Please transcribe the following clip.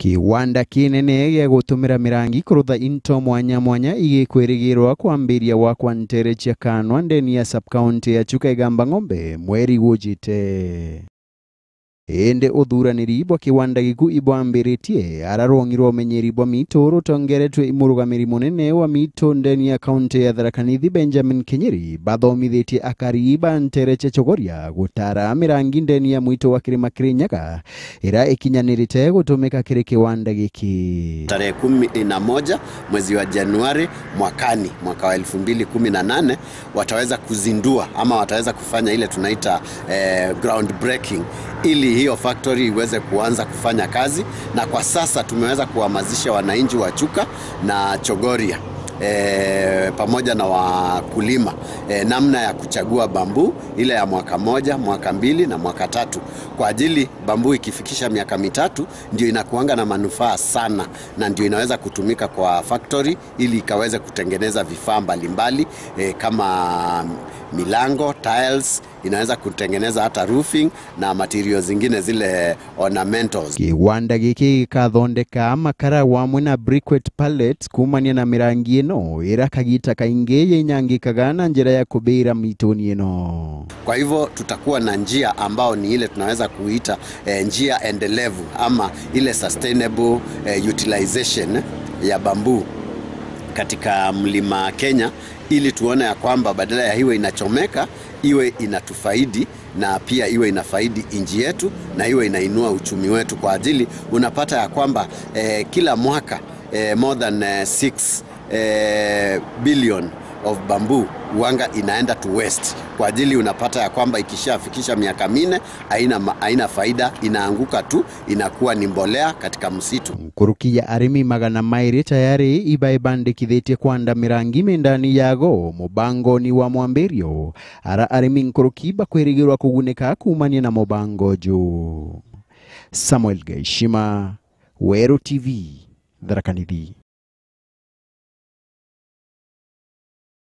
Kiwanda kinene gya gutumira mirangi kurutha into mwanya mwanya igikwirigirwa kwambiria wakwa ntere cia Kanwa ndeni ya sub-county ya Chuka Igamba Ng'ombe mweri gujite. Ende uthuraniri bwa kiwanda giku ibwambiritie ararongirwo menyeri bwa mito rutongeretwe imurugamiri munene wa mito ndeni ya kaunti ya Tharaka Nithi Benjamin Kinyiri bathomithitie akariba ntere cia Chogoria gutara mirangi ndeni ya mwito wa Kirima Kirinyaga ira ikinyanirite gutumika kiri kiwanda giki. Tarehe 11 mwezi wa Januari mwaka wa 2018 wataweza kuzindua ama wataweza kufanya ile tunaita ground breaking ili hiyo factory iweze kuanza kufanya kazi, na kwa sasa tumeweza kuhamasisha wananchi wa Chuka na Chogoria pamoja na wakulima namna ya kuchagua bambu ile ya mwaka 1, mwaka 2 na mwaka 3. Kwa ajili bambu ikifikisha miaka 3 ndio inakuanga na manufaa sana, na ndio inaweza kutumika kwa factory ili ikaweze kutengeneza vifaa mbalimbali kama milango, tiles, inaweza kutengeneza hata roofing na materials zingine zile ornamentals. Kiwanda giki kathondeka makara wamwe na briquette pallets kumania na mirangi ino ira kagita kaingi yenyangikaga na njira ya kubira mitoni ino. Kwa hivyo tutakuwa na njia ambao ni ile tunaweza kuita njia endelevu ama ile sustainable utilization ya bambu katika mlima Kenya, ili tuone ya kwamba badala ya iwe inachomeka iwe inatufaidi, na pia iwe inafaidi nchi yetu, na iwe inainua uchumi wetu. Kwa ajili unapata ya kwamba kila mwaka more than 6 billion of bamboo uanga inaenda to waste. Kwa ajili unapata ya kwamba ikishafikisha miaka 4 haina faida, inaanguka tu, inakuwa ni mbolea katika msitu. Kurukia arimi magana mairi tayari ibaibandikithitie kwanda mirangi mindani yago mubango ni wa mwambirio ara arimi nkurukiba kwirigirwa kuguneka kumania na mubango juu. Samuel Gaishima, Weru TV, Tharaka Nithi.